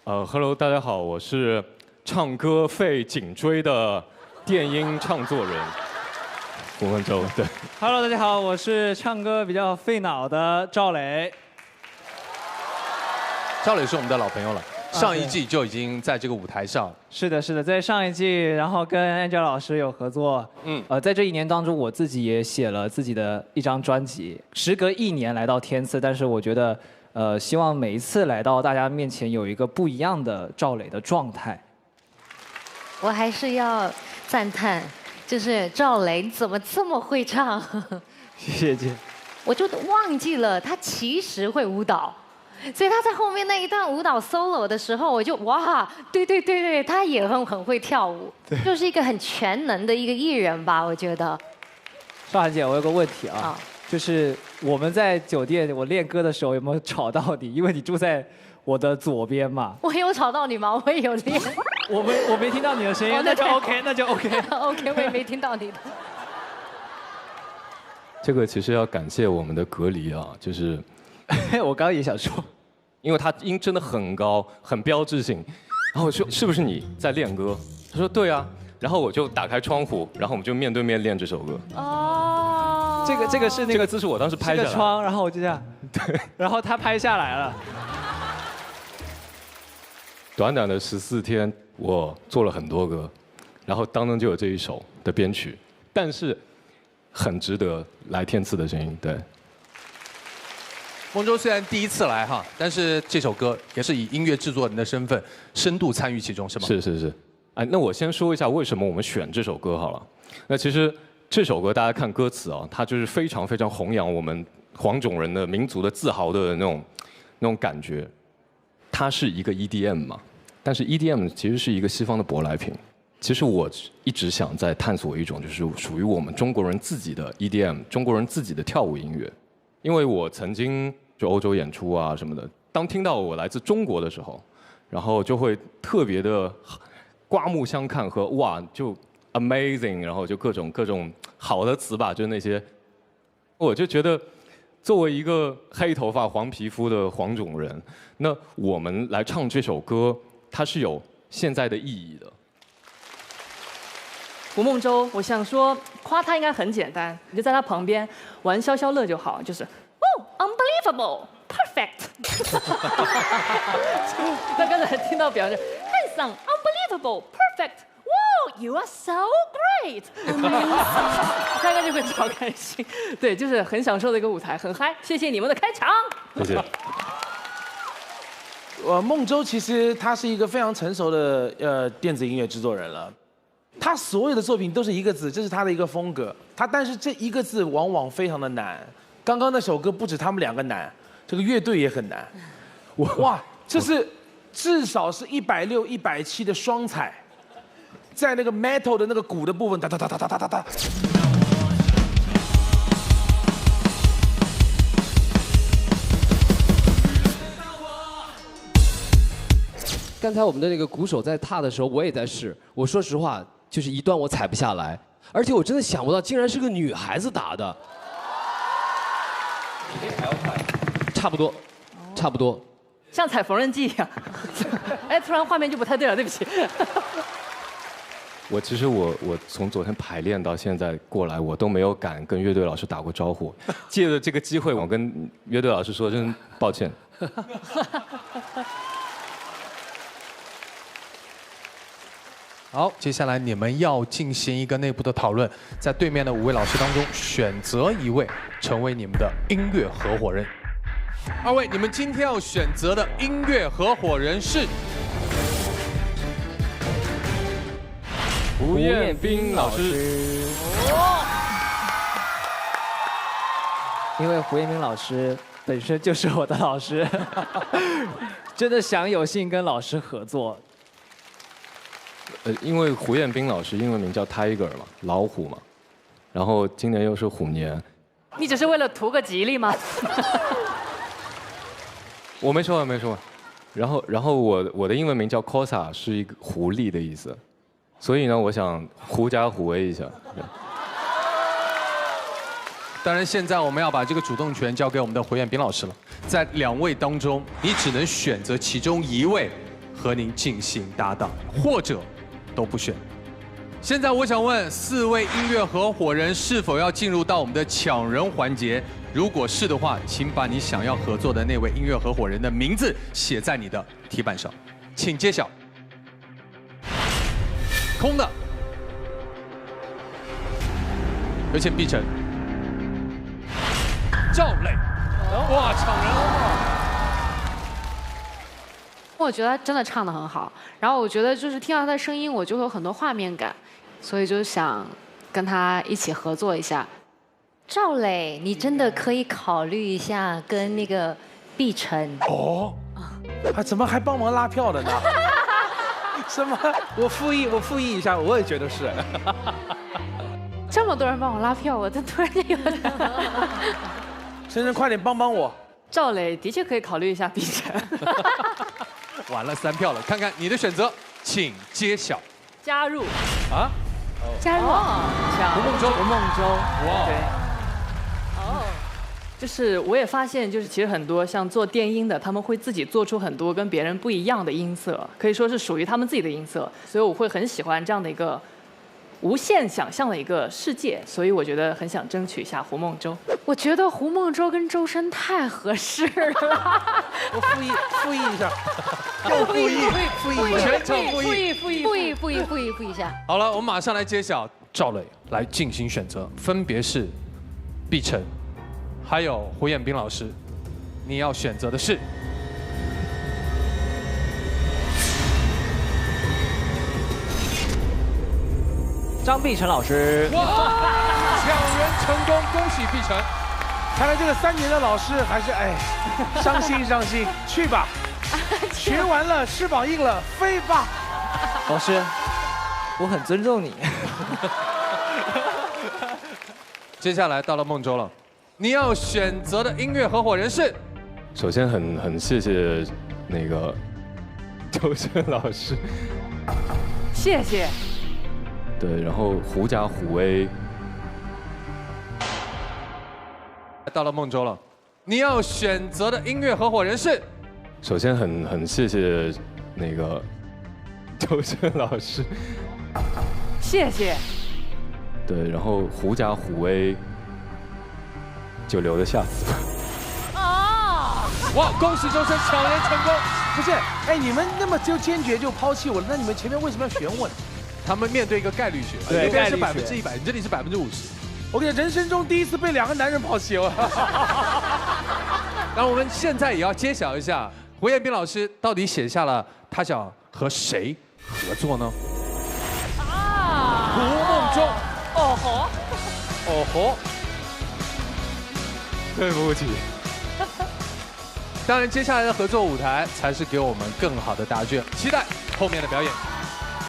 Hello， 大家好，我是唱歌费颈椎的电音唱作人胡梦舟。对 ，Hello， 大家好，我是唱歌比较费脑的赵磊。赵磊是我们的老朋友了，上一季就已经在这个舞台上。是的，是的，在上一季，然后跟 Angela 老师有合作。在这1年当中，我自己也写了自己的一张专辑。时隔1年来到天赐，但是我觉得，希望每一次来到大家面前有一个不一样的赵磊的状态。我还是要赞叹，就是赵磊怎么这么会唱？谢谢姐。我就忘记了他其实会舞蹈。所以他在后面那一段舞蹈 solo 的时候，我就哇，对，他也很会跳舞，就是一个很全能的一个艺人吧，我觉得。少涵姐，我有个问题啊，就是我们在酒店我练歌的时候有没有吵到你？因为你住在我的左边嘛。我有吵到你吗？我也有练。我没听到你的声音，那就 OK， 那就 OK， 我也没听到你的。这个其实要感谢我们的隔离啊，就是。我刚刚也想说，因为他音真的很高，很标志性。然后我说是不是你在练歌？他说对啊。然后我就打开窗户，然后我们就面对面练这首歌。哦。这个是那个姿势，我当时拍下来。是个窗，然后我就这样。对。然后他拍下来了。短短的14天，我做了很多歌，然后当中就有这一首的编曲，但是很值得来天赐的声音，对。梦舟虽然第一次来哈，但是这首歌也是以音乐制作人的身份深度参与其中，是吗？是。哎，那我先说一下为什么我们选这首歌好了。那其实这首歌大家看歌词啊，它就是非常非常弘扬我们黄种人的民族的自豪的那种感觉。它是一个 EDM 嘛，但是 EDM 其实是一个西方的舶来品。其实我一直想在探索一种就是属于我们中国人自己的 EDM， 中国人自己的跳舞音乐。因为我曾经就欧洲演出啊什么的，当听到我来自中国的时候，然后就会特别的刮目相看和哇就 amazing， 然后就各种好的词吧，就是那些，我就觉得作为一个黑头发黄皮肤的黄种人，那我们来唱这首歌，它是有现在的意义的。胡梦舟，我想说夸他应该很简单，你就在他旁边玩消消乐就好，就是unbelievable perfect。他刚才听到表示handsome unbelievable perfect， 哇 you are so great， 他应该就会超开心。对，就是很享受的一个舞台，很嗨。谢谢你们的开场，谢谢。梦舟其实他是一个非常成熟的电子音乐制作人了。他所有的作品都是一个字，这是他的一个风格。但是这一个字往往非常的难。刚刚那首歌不止他们2个难，这个乐队也很难。哇，这是至少是160、170的双踩，在那个 metal 的那个鼓的部分，哒哒哒哒哒哒哒哒。刚才我们的那个鼓手在踏的时候，我也在试。我说实话，就是一段我踩不下来，而且我真的想不到，竟然是个女孩子打的。比这还要快。差不多。像踩缝纫机一样。哎，突然画面就不太对了，对不起。其实我从昨天排练到现在过来，我都没有敢跟乐队老师打过招呼。借着这个机会，我跟乐队老师说，真抱歉。好，接下来你们要进行一个内部的讨论，在对面的5位老师当中选择1位成为你们的音乐合伙人。2位，你们今天要选择的音乐合伙人是胡彦斌老师。因为胡彦斌老师本身就是我的老师，真的想有幸跟老师合作。因为胡彦斌老师英文名叫 Tiger 嘛，老虎嘛，然后今年又是虎年。你只是为了图个吉利吗？我没说。然后我的英文名叫 Cosa， 是一个狐狸的意思，所以呢，我想狐假虎威一下。当然，现在我们要把这个主动权交给我们的胡彦斌老师了。在2位当中，你只能选择其中1位和您进行搭档，或者都不选。现在我想问4位音乐合伙人是否要进入到我们的抢人环节？如果是的话，请把你想要合作的那位音乐合伙人的名字写在你的题板上，请揭晓。空的，有请碧晨。赵磊，哇，抢人了！我觉得他真的唱得很好，然后我觉得就是听到他的声音，我就会有很多画面感，所以就想跟他一起合作一下。赵磊，你真的可以考虑一下跟那个碧晨。哦，怎么还帮忙拉票的呢？什么？我复议一下，我也觉得是。这么多人帮我拉票，我都突然间有点。晨晨，快点帮帮我！赵磊的确可以考虑一下碧晨。完了3票了，看看你的选择，请揭晓。加入啊，加入胡梦舟，胡梦舟，哇，对。哦，就是我也发现，就是其实很多像做电音的，他们会自己做出很多跟别人不一样的音色，可以说是属于他们自己的音色，所以我会很喜欢这样的一个无限想象的一个世界，所以我觉得很想争取一下胡梦舟。我觉得胡梦舟跟周深太合适了。我复议一下，又复议，全场复议一下。好了，我们马上来揭晓，赵磊来进行选择，分别是碧晨，还有胡彦斌老师，你要选择的是。张碧晨老师，哇，抢人成功，恭喜碧晨！看来这个3年的老师还是伤心，去吧，学完了，翅膀硬了，飞吧。老师，我很尊重你。接下来到了梦舟了，你要选择的音乐合伙人是？首先很谢谢那个周深老师，谢谢。对，然后狐假虎威。到了梦舟了，你要选择的音乐合伙人是？首先很谢谢那个周深老师，谢谢。对，然后狐假虎威就留着下次吧。哇，恭喜周深抢人成功！不是，你们那么就坚决就抛弃我了，那你们前面为什么要选我呢？他们面对一个概率学，对，这边是概率学100%，你这里是50%。我跟你讲，人生中第一次被2个男人抛弃我。那我们现在也要揭晓一下，胡彦斌老师到底写下了他想和谁合作呢？胡梦舟。哦吼，对不起。当然，接下来的合作舞台才是给我们更好的答卷，期待后面的表演。